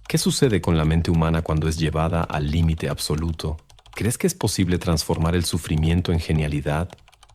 ¿Qué sucede con la mente humana cuando es llevada al límite absoluto? ¿Crees que es posible transformar el sufrimiento en genialidad?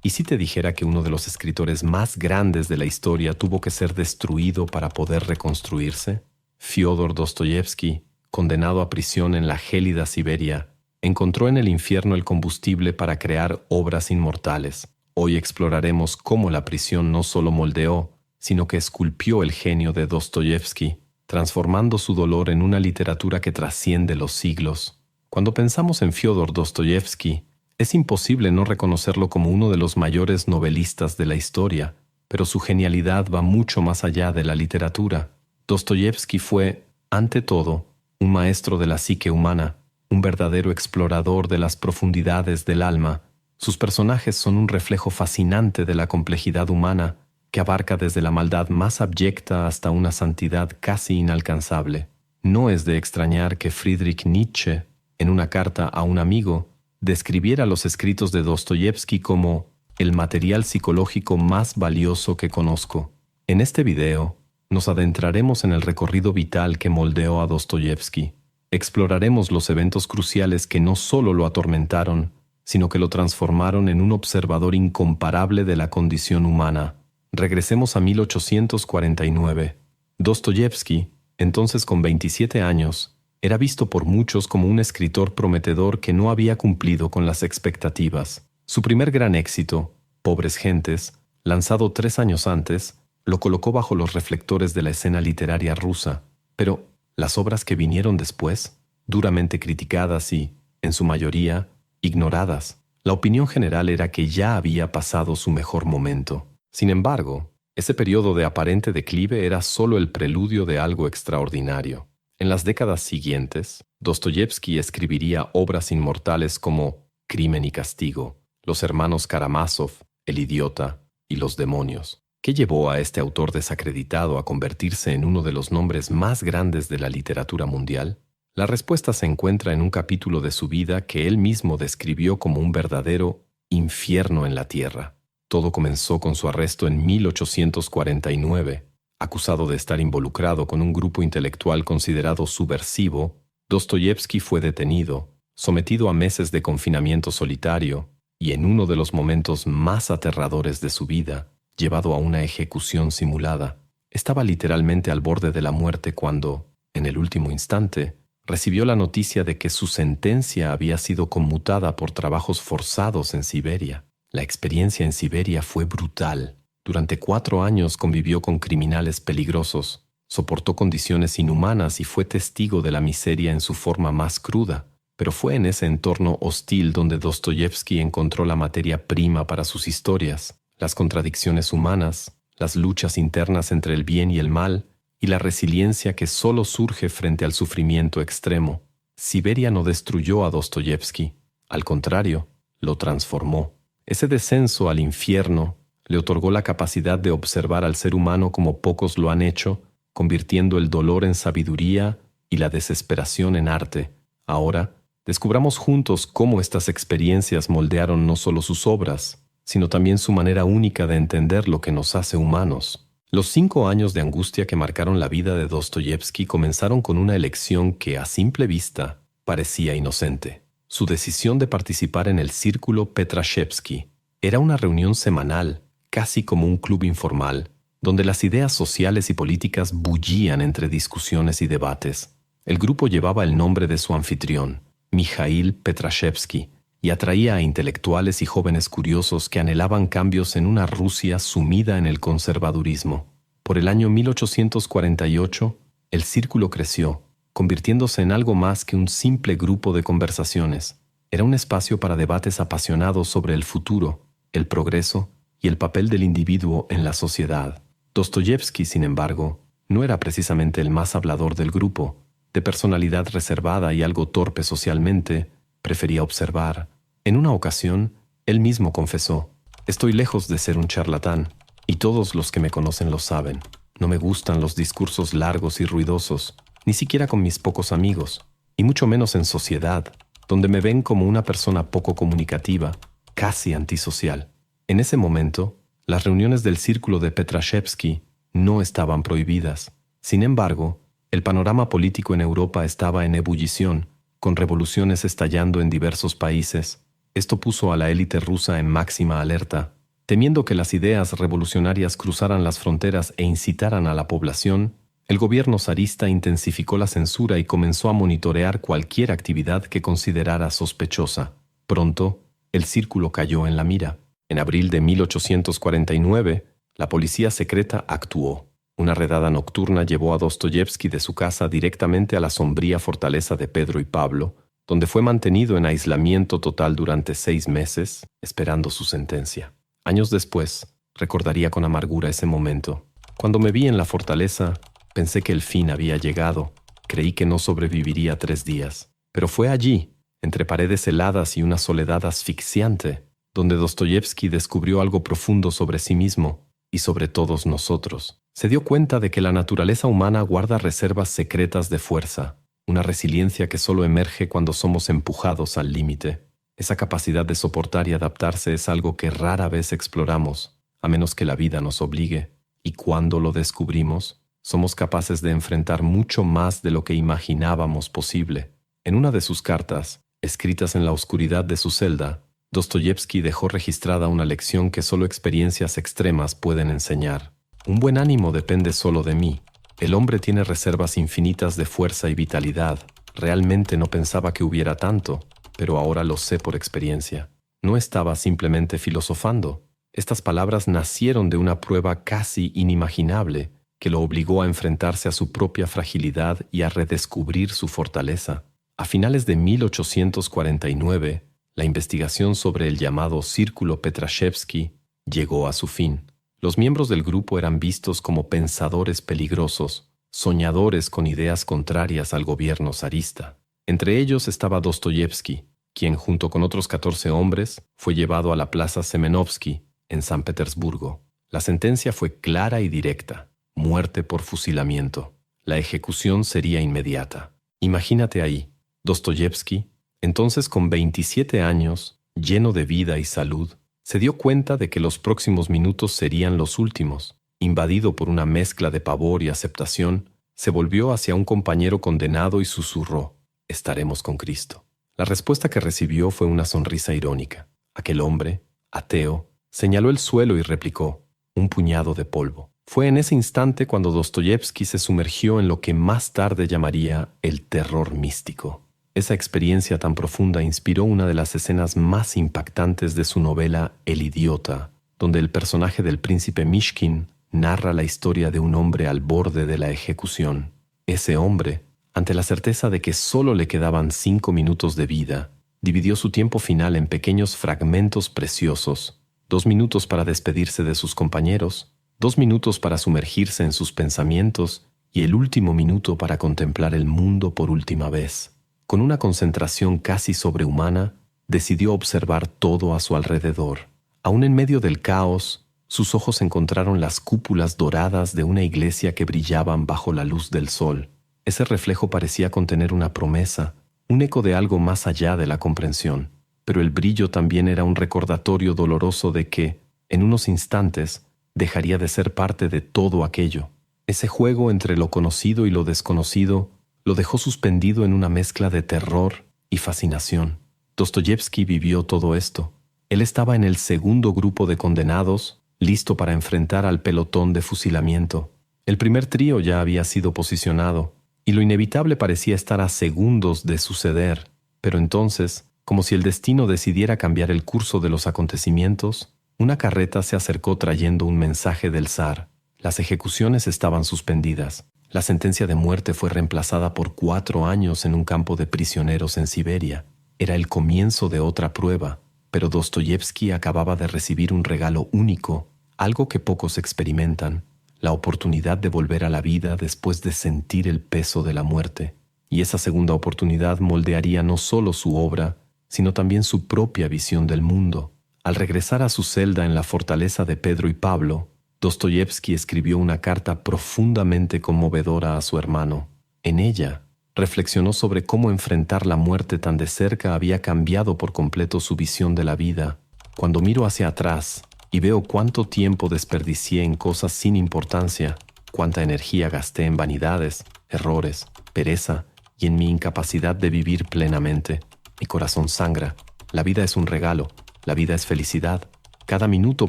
¿Y si te dijera que uno de los escritores más grandes de la historia tuvo que ser destruido para poder reconstruirse? Fyodor Dostoyevsky, condenado a prisión en la gélida Siberia, encontró en el infierno el combustible para crear obras inmortales. Hoy exploraremos cómo la prisión no solo moldeó, sino que esculpió el genio de Dostoyevsky, transformando su dolor en una literatura que trasciende los siglos. Cuando pensamos en Fyodor Dostoyevsky, es imposible no reconocerlo como uno de los mayores novelistas de la historia, pero su genialidad va mucho más allá de la literatura. Dostoyevsky fue, ante todo, un maestro de la psique humana, un verdadero explorador de las profundidades del alma. Sus personajes son un reflejo fascinante de la complejidad humana, que abarca desde la maldad más abyecta hasta una santidad casi inalcanzable. No es de extrañar que Friedrich Nietzsche, en una carta a un amigo, describiera los escritos de Dostoyevsky como el material psicológico más valioso que conozco. En este video, nos adentraremos en el recorrido vital que moldeó a Dostoyevsky. Exploraremos los eventos cruciales que no solo lo atormentaron, sino que lo transformaron en un observador incomparable de la condición humana. Regresemos a 1849. Dostoyevsky, entonces con 27 años, era visto por muchos como un escritor prometedor que no había cumplido con las expectativas. Su primer gran éxito, Pobres Gentes, lanzado 3 años antes, lo colocó bajo los reflectores de la escena literaria rusa. Pero las obras que vinieron después, duramente criticadas y, en su mayoría, ignoradas, la opinión general era que ya había pasado su mejor momento. Sin embargo, ese periodo de aparente declive era solo el preludio de algo extraordinario. En las décadas siguientes, Dostoyevsky escribiría obras inmortales como Crimen y Castigo, Los hermanos Karamazov, El idiota y Los demonios. ¿Qué llevó a este autor desacreditado a convertirse en uno de los nombres más grandes de la literatura mundial? La respuesta se encuentra en un capítulo de su vida que él mismo describió como un verdadero infierno en la tierra. Todo comenzó con su arresto en 1849. Acusado de estar involucrado con un grupo intelectual considerado subversivo, Dostoyevsky fue detenido, sometido a meses de confinamiento solitario y, en uno de los momentos más aterradores de su vida, llevado a una ejecución simulada. Estaba literalmente al borde de la muerte cuando, en el último instante, recibió la noticia de que su sentencia había sido conmutada por trabajos forzados en Siberia. La experiencia en Siberia fue brutal. Durante 4 años convivió con criminales peligrosos, soportó condiciones inhumanas y fue testigo de la miseria en su forma más cruda. Pero fue en ese entorno hostil donde Dostoyevsky encontró la materia prima para sus historias, las contradicciones humanas, las luchas internas entre el bien y el mal, y la resiliencia que solo surge frente al sufrimiento extremo. Siberia no destruyó a Dostoyevsky, al contrario, lo transformó. Ese descenso al infierno le otorgó la capacidad de observar al ser humano como pocos lo han hecho, convirtiendo el dolor en sabiduría y la desesperación en arte. Ahora, descubramos juntos cómo estas experiencias moldearon no solo sus obras, sino también su manera única de entender lo que nos hace humanos. Los 5 años de angustia que marcaron la vida de Dostoyevsky comenzaron con una elección que, a simple vista, parecía inocente. Su decisión de participar en el Círculo Petrashevsky era una reunión semanal, casi como un club informal, donde las ideas sociales y políticas bullían entre discusiones y debates. El grupo llevaba el nombre de su anfitrión, Mikhail Petrashevsky, y atraía a intelectuales y jóvenes curiosos que anhelaban cambios en una Rusia sumida en el conservadurismo. Por el año 1848, el círculo creció, convirtiéndose en algo más que un simple grupo de conversaciones. Era un espacio para debates apasionados sobre el futuro, el progreso y el papel del individuo en la sociedad. Dostoyevsky, sin embargo, no era precisamente el más hablador del grupo. De personalidad reservada y algo torpe socialmente, prefería observar. En una ocasión, él mismo confesó: «Estoy lejos de ser un charlatán, y todos los que me conocen lo saben. No me gustan los discursos largos y ruidosos, ni siquiera con mis pocos amigos, y mucho menos en sociedad, donde me ven como una persona poco comunicativa, casi antisocial». En ese momento, las reuniones del círculo de Petrashevsky no estaban prohibidas. Sin embargo, El panorama político en Europa estaba en ebullición, con revoluciones estallando en diversos países. Esto puso a la élite rusa en máxima alerta. Temiendo que las ideas revolucionarias cruzaran las fronteras e incitaran a la población, el gobierno zarista intensificó la censura y comenzó a monitorear cualquier actividad que considerara sospechosa. Pronto, el círculo cayó en la mira. En abril de 1849, la policía secreta actuó. Una redada nocturna llevó a Dostoyevski de su casa directamente a la sombría fortaleza de Pedro y Pablo, donde fue mantenido en aislamiento total durante 6 meses, esperando su sentencia. Años después, recordaría con amargura ese momento. Cuando me vi en la fortaleza, pensé que el fin había llegado. Creí que no sobreviviría 3 días. Pero fue allí, entre paredes heladas y una soledad asfixiante, donde Dostoyevski descubrió algo profundo sobre sí mismo y sobre todos nosotros. Se dio cuenta de que la naturaleza humana guarda reservas secretas de fuerza, una resiliencia que solo emerge cuando somos empujados al límite. Esa capacidad de soportar y adaptarse es algo que rara vez exploramos, a menos que la vida nos obligue. Y cuando lo descubrimos, somos capaces de enfrentar mucho más de lo que imaginábamos posible. En una de sus cartas, escritas en la oscuridad de su celda, Dostoyevski dejó registrada una lección que solo experiencias extremas pueden enseñar. Un buen ánimo depende solo de mí. El hombre tiene reservas infinitas de fuerza y vitalidad. Realmente no pensaba que hubiera tanto, pero ahora lo sé por experiencia. No estaba simplemente filosofando. Estas palabras nacieron de una prueba casi inimaginable que lo obligó a enfrentarse a su propia fragilidad y a redescubrir su fortaleza. A finales de 1849, la investigación sobre el llamado Círculo Petrashevsky llegó a su fin. Los miembros del grupo eran vistos como pensadores peligrosos, soñadores con ideas contrarias al gobierno zarista. Entre ellos estaba Dostoyevski, quien junto con otros 14 hombres fue llevado a la Plaza Semenovsky en San Petersburgo. La sentencia fue clara y directa: muerte por fusilamiento. La ejecución sería inmediata. Imagínate ahí, Dostoyevski, entonces con 27 años, lleno de vida y salud, se dio cuenta de que los próximos minutos serían los últimos. Invadido por una mezcla de pavor y aceptación, se volvió hacia un compañero condenado y susurró: «Estaremos con Cristo». La respuesta que recibió fue una sonrisa irónica. Aquel hombre, ateo, señaló el suelo y replicó: «Un puñado de polvo». Fue en ese instante cuando Dostoyevski se sumergió en lo que más tarde llamaría el terror místico. Esa experiencia tan profunda inspiró una de las escenas más impactantes de su novela El idiota, donde el personaje del príncipe Mishkin narra la historia de un hombre al borde de la ejecución. Ese hombre, ante la certeza de que solo le quedaban 5 minutos de vida, dividió su tiempo final en pequeños fragmentos preciosos: 2 minutos para despedirse de sus compañeros, 2 minutos para sumergirse en sus pensamientos y el último minuto para contemplar el mundo por última vez. Con una concentración casi sobrehumana, decidió observar todo a su alrededor. Aún en medio del caos, sus ojos encontraron las cúpulas doradas de una iglesia que brillaban bajo la luz del sol. Ese reflejo parecía contener una promesa, un eco de algo más allá de la comprensión. Pero el brillo también era un recordatorio doloroso de que, en unos instantes, dejaría de ser parte de todo aquello. Ese juego entre lo conocido y lo desconocido lo dejó suspendido en una mezcla de terror y fascinación. Dostoyevski vivió todo esto. Él estaba en el segundo grupo de condenados, listo para enfrentar al pelotón de fusilamiento. El primer trío ya había sido posicionado, y lo inevitable parecía estar a segundos de suceder. Pero entonces, como si el destino decidiera cambiar el curso de los acontecimientos, una carreta se acercó trayendo un mensaje del zar. Las ejecuciones estaban suspendidas. La sentencia de muerte fue reemplazada por 4 años en un campo de prisioneros en Siberia. Era el comienzo de otra prueba, pero Dostoyevski acababa de recibir un regalo único, algo que pocos experimentan: la oportunidad de volver a la vida después de sentir el peso de la muerte. Y esa segunda oportunidad moldearía no solo su obra, sino también su propia visión del mundo. Al regresar a su celda en la fortaleza de Pedro y Pablo, Dostoyevski escribió una carta profundamente conmovedora a su hermano. En ella, reflexionó sobre cómo enfrentar la muerte tan de cerca había cambiado por completo su visión de la vida. Cuando miro hacia atrás y veo cuánto tiempo desperdicié en cosas sin importancia, cuánta energía gasté en vanidades, errores, pereza y en mi incapacidad de vivir plenamente. Mi corazón sangra. La vida es un regalo. La vida es felicidad. Cada minuto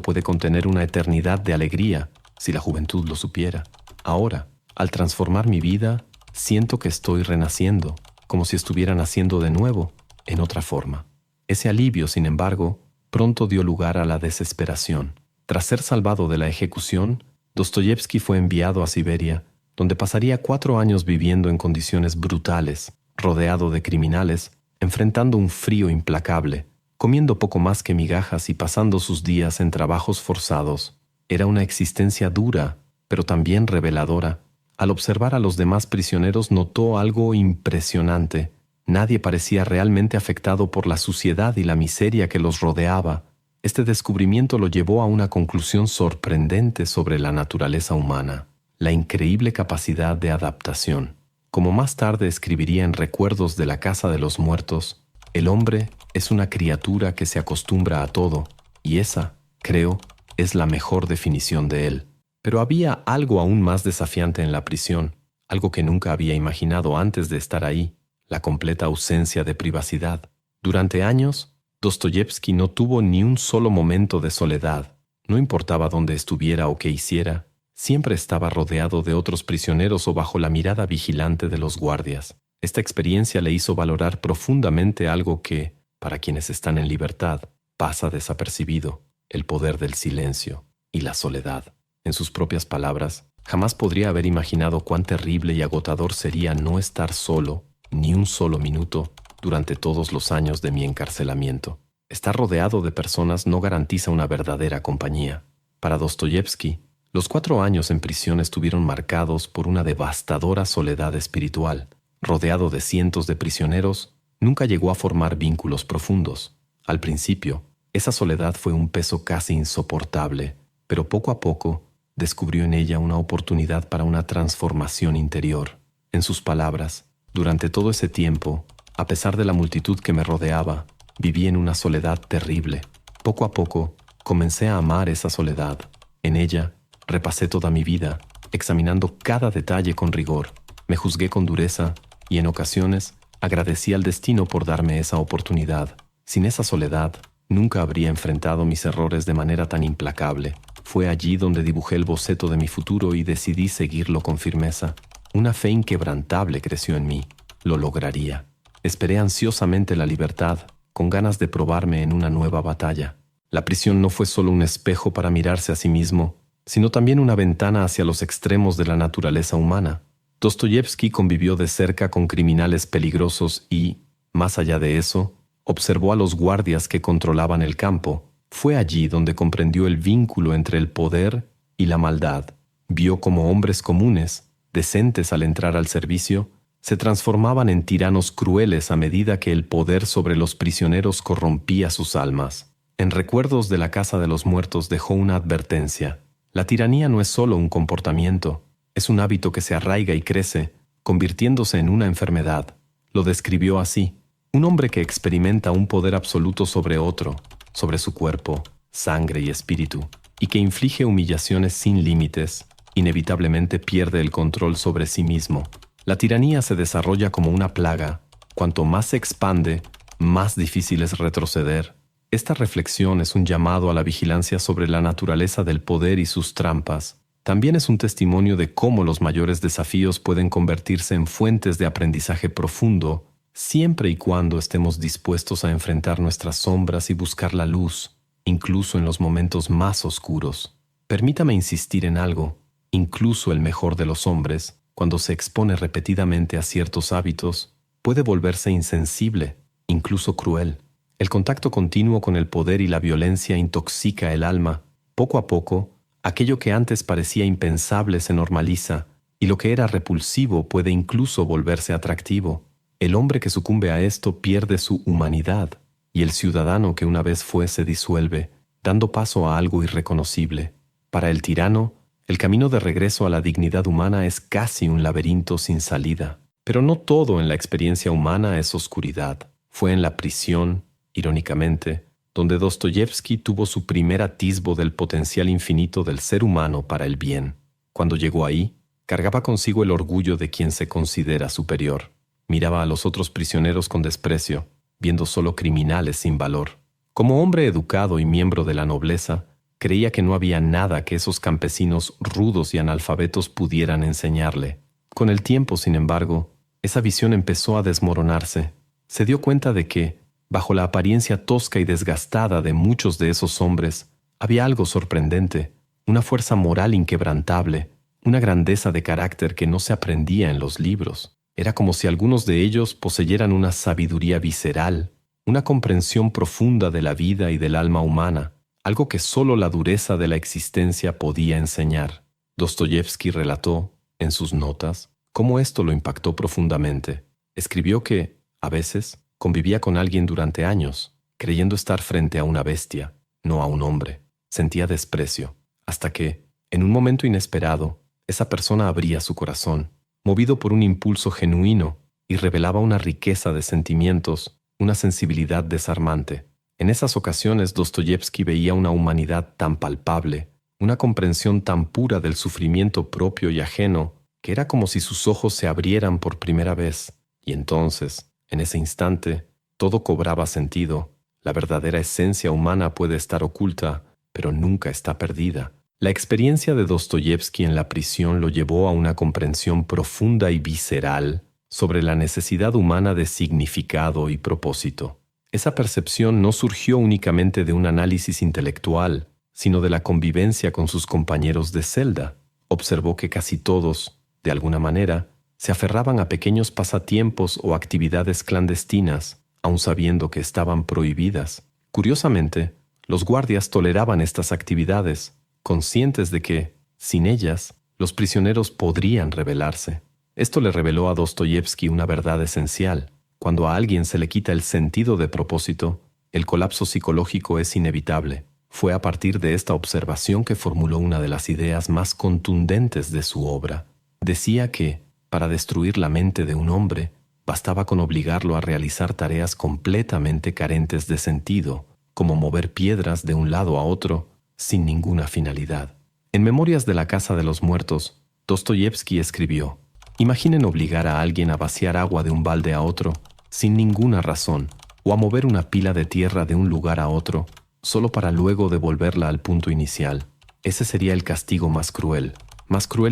puede contener una eternidad de alegría, si la juventud lo supiera. Ahora, al transformar mi vida, siento que estoy renaciendo, como si estuviera naciendo de nuevo, en otra forma. Ese alivio, sin embargo, pronto dio lugar a la desesperación. Tras ser salvado de la ejecución, Dostoyevski fue enviado a Siberia, donde pasaría 4 años viviendo en condiciones brutales, rodeado de criminales, enfrentando un frío implacable, comiendo poco más que migajas y pasando sus días en trabajos forzados. Era una existencia dura, pero también reveladora. Al observar a los demás prisioneros notó algo impresionante. Nadie parecía realmente afectado por la suciedad y la miseria que los rodeaba. Este descubrimiento lo llevó a una conclusión sorprendente sobre la naturaleza humana, la increíble capacidad de adaptación. Como más tarde escribiría en Recuerdos de la Casa de los Muertos, el hombre es una criatura que se acostumbra a todo, y esa, creo, es la mejor definición de él. Pero había algo aún más desafiante en la prisión, algo que nunca había imaginado antes de estar ahí, la completa ausencia de privacidad. Durante años, Dostoyevski no tuvo ni un solo momento de soledad. No importaba dónde estuviera o qué hiciera, siempre estaba rodeado de otros prisioneros o bajo la mirada vigilante de los guardias. Esta experiencia le hizo valorar profundamente algo que, para quienes están en libertad, pasa desapercibido: el poder del silencio y la soledad. En sus propias palabras, jamás podría haber imaginado cuán terrible y agotador sería no estar solo ni un solo minuto durante todos los años de mi encarcelamiento. Estar rodeado de personas no garantiza una verdadera compañía. Para Dostoyevski, los 4 años en prisión estuvieron marcados por una devastadora soledad espiritual. Rodeado de cientos de prisioneros, nunca llegó a formar vínculos profundos. Al principio, esa soledad fue un peso casi insoportable, pero poco a poco descubrió en ella una oportunidad para una transformación interior. En sus palabras, durante todo ese tiempo, a pesar de la multitud que me rodeaba, viví en una soledad terrible. Poco a poco, comencé a amar esa soledad. En ella, repasé toda mi vida, examinando cada detalle con rigor. Me juzgué con dureza y, en ocasiones, agradecí al destino por darme esa oportunidad. Sin esa soledad, nunca habría enfrentado mis errores de manera tan implacable. Fue allí donde dibujé el boceto de mi futuro y decidí seguirlo con firmeza. Una fe inquebrantable creció en mí. Lo lograría. Esperé ansiosamente la libertad, con ganas de probarme en una nueva batalla. La prisión no fue solo un espejo para mirarse a sí mismo, sino también una ventana hacia los extremos de la naturaleza humana. Dostoyevski convivió de cerca con criminales peligrosos y, más allá de eso, observó a los guardias que controlaban el campo. Fue allí donde comprendió el vínculo entre el poder y la maldad. Vio cómo hombres comunes, decentes al entrar al servicio, se transformaban en tiranos crueles a medida que el poder sobre los prisioneros corrompía sus almas. En Recuerdos de la Casa de los Muertos dejó una advertencia. La tiranía no es solo un comportamiento, es un hábito que se arraiga y crece, convirtiéndose en una enfermedad. Lo describió así: un hombre que experimenta un poder absoluto sobre otro, sobre su cuerpo, sangre y espíritu, y que inflige humillaciones sin límites, inevitablemente pierde el control sobre sí mismo. La tiranía se desarrolla como una plaga. Cuanto más se expande, más difícil es retroceder. Esta reflexión es un llamado a la vigilancia sobre la naturaleza del poder y sus trampas. También es un testimonio de cómo los mayores desafíos pueden convertirse en fuentes de aprendizaje profundo, siempre y cuando estemos dispuestos a enfrentar nuestras sombras y buscar la luz, incluso en los momentos más oscuros. Permítame insistir en algo: incluso el mejor de los hombres, cuando se expone repetidamente a ciertos hábitos, puede volverse insensible, incluso cruel. El contacto continuo con el poder y la violencia intoxica el alma. Poco a poco, aquello que antes parecía impensable se normaliza, y lo que era repulsivo puede incluso volverse atractivo. El hombre que sucumbe a esto pierde su humanidad, y el ciudadano que una vez fue se disuelve, dando paso a algo irreconocible. Para el tirano, el camino de regreso a la dignidad humana es casi un laberinto sin salida. Pero no todo en la experiencia humana es oscuridad. Fue en la prisión, irónicamente, donde Dostoyevski tuvo su primer atisbo del potencial infinito del ser humano para el bien. Cuando llegó ahí, Cargaba consigo el orgullo de quien se considera superior. Miraba a los otros prisioneros con desprecio, viendo solo criminales sin valor. Como hombre educado y miembro de la nobleza, creía que no había nada que esos campesinos rudos y analfabetos pudieran enseñarle. Con el tiempo, sin embargo, esa visión empezó a desmoronarse. Se dio cuenta de que, bajo la apariencia tosca y desgastada de muchos de esos hombres, había algo sorprendente, una fuerza moral inquebrantable, una grandeza de carácter que no se aprendía en los libros. Era como si algunos de ellos poseyeran una sabiduría visceral, una comprensión profunda de la vida y del alma humana, algo que solo la dureza de la existencia podía enseñar. Dostoyevski relató, en sus notas, cómo esto lo impactó profundamente. Escribió que, a veces, convivía con alguien durante años, creyendo estar frente a una bestia, no a un hombre. Sentía desprecio, hasta que, en un momento inesperado, esa persona abría su corazón, movido por un impulso genuino, y revelaba una riqueza de sentimientos, una sensibilidad desarmante. En esas ocasiones Dostoyevski veía una humanidad tan palpable, una comprensión tan pura del sufrimiento propio y ajeno, que era como si sus ojos se abrieran por primera vez, y entonces, en ese instante, todo cobraba sentido. La verdadera esencia humana puede estar oculta, pero nunca está perdida. La experiencia de Dostoyevski en la prisión lo llevó a una comprensión profunda y visceral sobre la necesidad humana de significado y propósito. Esa percepción no surgió únicamente de un análisis intelectual, sino de la convivencia con sus compañeros de celda. Observó que casi todos, de alguna manera, se aferraban a pequeños pasatiempos o actividades clandestinas, aun sabiendo que estaban prohibidas. Curiosamente, los guardias toleraban estas actividades, conscientes de que, sin ellas, los prisioneros podrían rebelarse. Esto le reveló a Dostoyevski una verdad esencial. Cuando a alguien se le quita el sentido de propósito, el colapso psicológico es inevitable. Fue a partir de esta observación que formuló una de las ideas más contundentes de su obra. Decía que, para destruir la mente de un hombre, bastaba con obligarlo a realizar tareas completamente carentes de sentido, como mover piedras de un lado a otro, sin ninguna finalidad. En Memorias de la Casa de los Muertos, Dostoyevski escribió: «Imaginen obligar a alguien a vaciar agua de un balde a otro, sin ninguna razón, o a mover una pila de tierra de un lugar a otro, solo para luego devolverla al punto inicial. Ese sería el castigo más cruel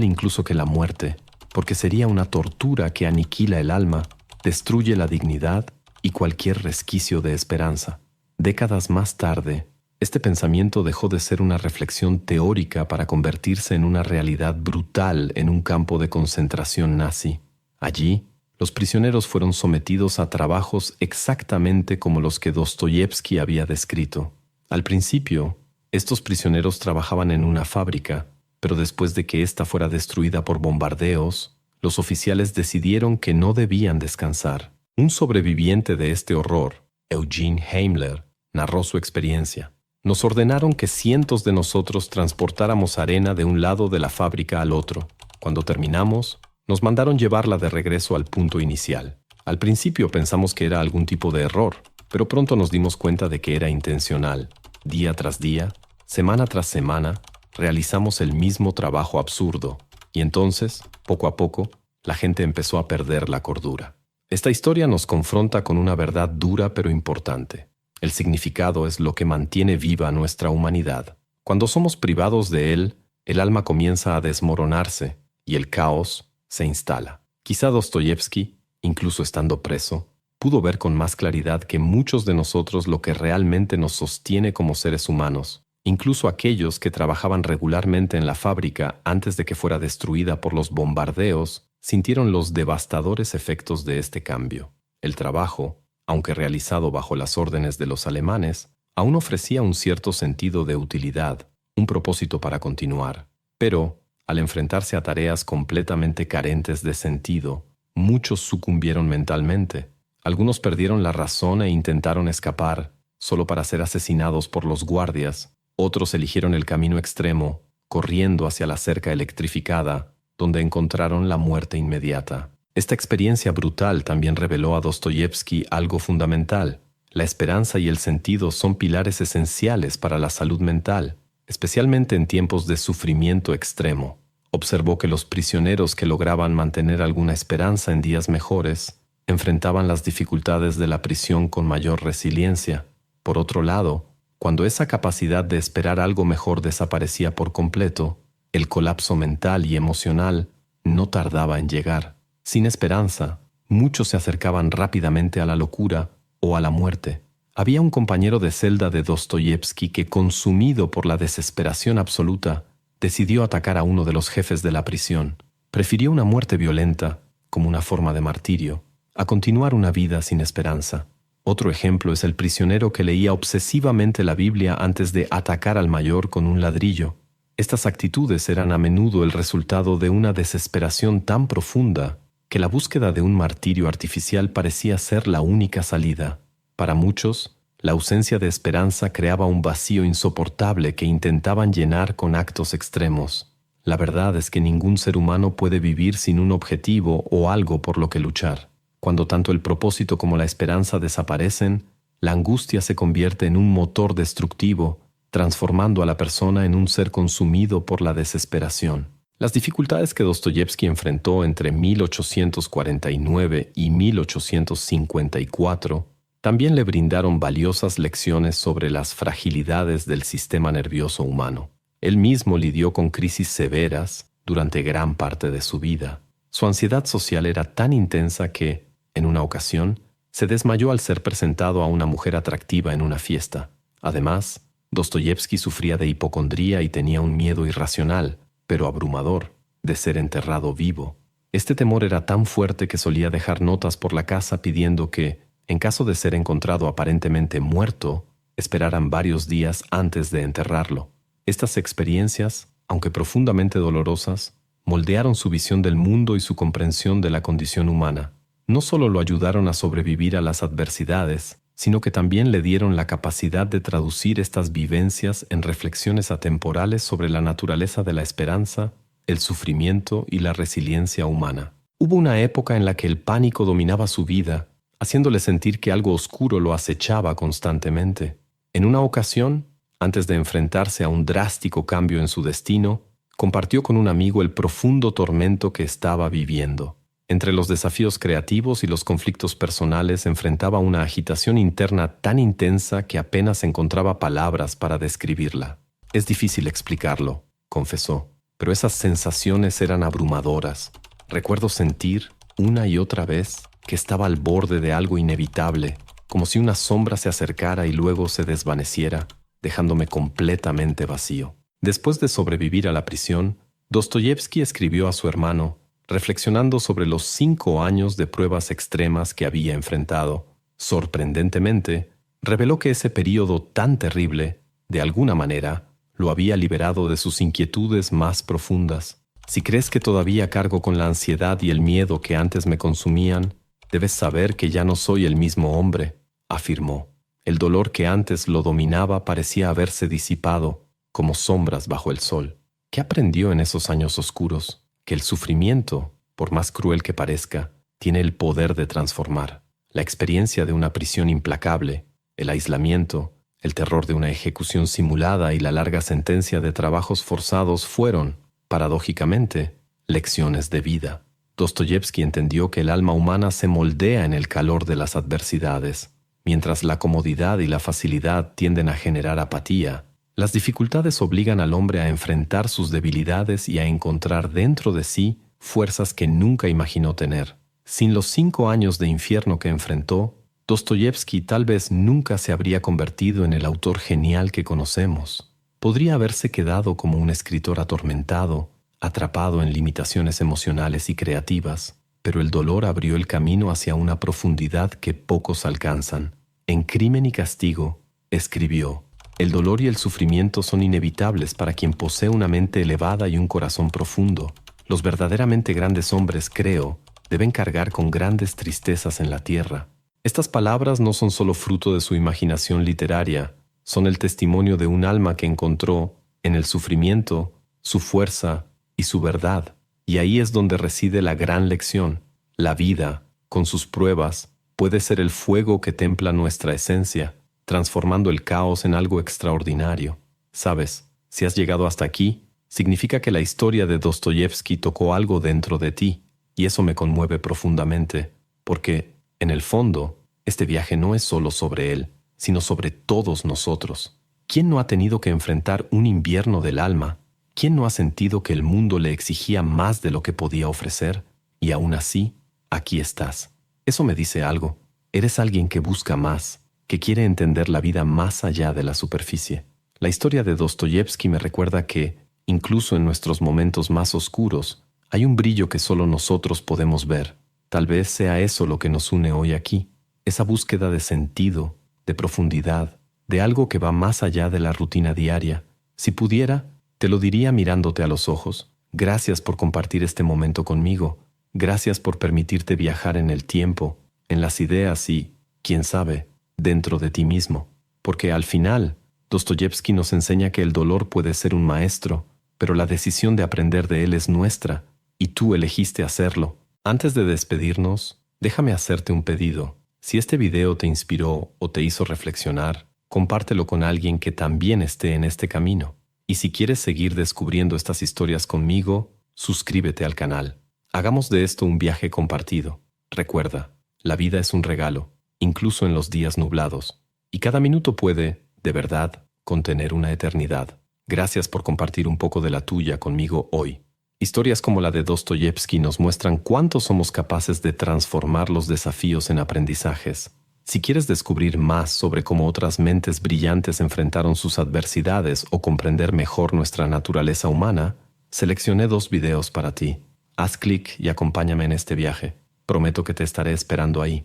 incluso que la muerte, porque sería una tortura que aniquila el alma, destruye la dignidad y cualquier resquicio de esperanza». Décadas más tarde, este pensamiento dejó de ser una reflexión teórica para convertirse en una realidad brutal en un campo de concentración nazi. Allí, los prisioneros fueron sometidos a trabajos exactamente como los que Dostoyevski había descrito. Al principio, estos prisioneros trabajaban en una fábrica, pero después de que ésta fuera destruida por bombardeos, los oficiales decidieron que no debían descansar. Un sobreviviente de este horror, Eugene Heimler, narró su experiencia. «Nos ordenaron que cientos de nosotros transportáramos arena de un lado de la fábrica al otro. Cuando terminamos, nos mandaron llevarla de regreso al punto inicial. Al principio pensamos que era algún tipo de error, pero pronto nos dimos cuenta de que era intencional. Día tras día, semana tras semana, realizamos el mismo trabajo absurdo. Y entonces, poco a poco, la gente empezó a perder la cordura». Esta historia nos confronta con una verdad dura pero importante. El significado es lo que mantiene viva nuestra humanidad. Cuando somos privados de él, el alma comienza a desmoronarse y el caos se instala. Quizá Dostoyevski, incluso estando preso, pudo ver con más claridad que muchos de nosotros lo que realmente nos sostiene como seres humanos. Incluso aquellos que trabajaban regularmente en la fábrica antes de que fuera destruida por los bombardeos, sintieron los devastadores efectos de este cambio. El trabajo, aunque realizado bajo las órdenes de los alemanes, aún ofrecía un cierto sentido de utilidad, un propósito para continuar. Pero, al enfrentarse a tareas completamente carentes de sentido, muchos sucumbieron mentalmente. Algunos perdieron la razón e intentaron escapar, solo para ser asesinados por los guardias. Otros eligieron el camino extremo, corriendo hacia la cerca electrificada, donde encontraron la muerte inmediata. Esta experiencia brutal también reveló a Dostoyevski algo fundamental. La esperanza y el sentido son pilares esenciales para la salud mental, especialmente en tiempos de sufrimiento extremo. Observó que los prisioneros que lograban mantener alguna esperanza en días mejores enfrentaban las dificultades de la prisión con mayor resiliencia. Por otro lado, cuando esa capacidad de esperar algo mejor desaparecía por completo, el colapso mental y emocional no tardaba en llegar. Sin esperanza, muchos se acercaban rápidamente a la locura o a la muerte. Había un compañero de celda de Dostoyevski que, consumido por la desesperación absoluta, decidió atacar a uno de los jefes de la prisión. Prefirió una muerte violenta, como una forma de martirio, a continuar una vida sin esperanza. Otro ejemplo es el prisionero que leía obsesivamente la Biblia antes de atacar al mayor con un ladrillo. Estas actitudes eran a menudo el resultado de una desesperación tan profunda que la búsqueda de un martirio artificial parecía ser la única salida. Para muchos, la ausencia de esperanza creaba un vacío insoportable que intentaban llenar con actos extremos. La verdad es que ningún ser humano puede vivir sin un objetivo o algo por lo que luchar. Cuando tanto el propósito como la esperanza desaparecen, la angustia se convierte en un motor destructivo, transformando a la persona en un ser consumido por la desesperación. Las dificultades que Dostoyevski enfrentó entre 1849 y 1854 también le brindaron valiosas lecciones sobre las fragilidades del sistema nervioso humano. Él mismo lidió con crisis severas durante gran parte de su vida. Su ansiedad social era tan intensa que, en una ocasión, se desmayó al ser presentado a una mujer atractiva en una fiesta. Además, Dostoyevski sufría de hipocondría y tenía un miedo irracional, pero abrumador, de ser enterrado vivo. Este temor era tan fuerte que solía dejar notas por la casa pidiendo que, en caso de ser encontrado aparentemente muerto, esperaran varios días antes de enterrarlo. Estas experiencias, aunque profundamente dolorosas, moldearon su visión del mundo y su comprensión de la condición humana. No solo lo ayudaron a sobrevivir a las adversidades, sino que también le dieron la capacidad de traducir estas vivencias en reflexiones atemporales sobre la naturaleza de la esperanza, el sufrimiento y la resiliencia humana. Hubo una época en la que el pánico dominaba su vida, haciéndole sentir que algo oscuro lo acechaba constantemente. En una ocasión, antes de enfrentarse a un drástico cambio en su destino, compartió con un amigo el profundo tormento que estaba viviendo. Entre los desafíos creativos y los conflictos personales enfrentaba una agitación interna tan intensa que apenas encontraba palabras para describirla. «Es difícil explicarlo», confesó, «pero esas sensaciones eran abrumadoras. Recuerdo sentir, una y otra vez, que estaba al borde de algo inevitable, como si una sombra se acercara y luego se desvaneciera, dejándome completamente vacío». Después de sobrevivir a la prisión, Dostoyevski escribió a su hermano, reflexionando sobre los 5 años de pruebas extremas que había enfrentado. Sorprendentemente, reveló que ese período tan terrible, de alguna manera, lo había liberado de sus inquietudes más profundas. «Si crees que todavía cargo con la ansiedad y el miedo que antes me consumían, debes saber que ya no soy el mismo hombre», afirmó. El dolor que antes lo dominaba parecía haberse disipado, como sombras bajo el sol. ¿Qué aprendió en esos años oscuros? Que el sufrimiento, por más cruel que parezca, tiene el poder de transformar. La experiencia de una prisión implacable, el aislamiento, el terror de una ejecución simulada y la larga sentencia de trabajos forzados fueron, paradójicamente, lecciones de vida. Dostoyevski entendió que el alma humana se moldea en el calor de las adversidades. Mientras la comodidad y la facilidad tienden a generar apatía, las dificultades obligan al hombre a enfrentar sus debilidades y a encontrar dentro de sí fuerzas que nunca imaginó tener. Sin los 5 años de infierno que enfrentó, Dostoyevski tal vez nunca se habría convertido en el autor genial que conocemos. Podría haberse quedado como un escritor atormentado, atrapado en limitaciones emocionales y creativas, pero el dolor abrió el camino hacia una profundidad que pocos alcanzan. En Crimen y Castigo, escribió: «El dolor y el sufrimiento son inevitables para quien posee una mente elevada y un corazón profundo. Los verdaderamente grandes hombres, creo, deben cargar con grandes tristezas en la tierra». Estas palabras no son solo fruto de su imaginación literaria, son el testimonio de un alma que encontró, en el sufrimiento, su fuerza y su verdad. Y ahí es donde reside la gran lección. La vida, con sus pruebas, puede ser el fuego que templa nuestra esencia, transformando el caos en algo extraordinario. Sabes, si has llegado hasta aquí, significa que la historia de Dostoyevsky tocó algo dentro de ti, y eso me conmueve profundamente, porque, en el fondo, este viaje no es solo sobre él, sino sobre todos nosotros. ¿Quién no ha tenido que enfrentar un invierno del alma? ¿Quién no ha sentido que el mundo le exigía más de lo que podía ofrecer? Y aún así, aquí estás. Eso me dice algo. Eres alguien que busca más, que quiere entender la vida más allá de la superficie. La historia de Dostoyevsky me recuerda que, incluso en nuestros momentos más oscuros, hay un brillo que solo nosotros podemos ver. Tal vez sea eso lo que nos une hoy aquí, esa búsqueda de sentido, de profundidad, de algo que va más allá de la rutina diaria. Si pudiera, te lo diría mirándote a los ojos. Gracias por compartir este momento conmigo. Gracias por permitirte viajar en el tiempo, en las ideas y, quién sabe, dentro de ti mismo. Porque al final, Dostoyevsky nos enseña que el dolor puede ser un maestro, pero la decisión de aprender de él es nuestra, y tú elegiste hacerlo. Antes de despedirnos, déjame hacerte un pedido. Si este video te inspiró o te hizo reflexionar, compártelo con alguien que también esté en este camino. Y si quieres seguir descubriendo estas historias conmigo, suscríbete al canal. Hagamos de esto un viaje compartido. Recuerda, la vida es un regalo, incluso en los días nublados. Y cada minuto puede, de verdad, contener una eternidad. Gracias por compartir un poco de la tuya conmigo hoy. Historias como la de Dostoyevsky nos muestran cuánto somos capaces de transformar los desafíos en aprendizajes. Si quieres descubrir más sobre cómo otras mentes brillantes enfrentaron sus adversidades o comprender mejor nuestra naturaleza humana, seleccioné 2 videos para ti. Haz clic y acompáñame en este viaje. Prometo que te estaré esperando ahí.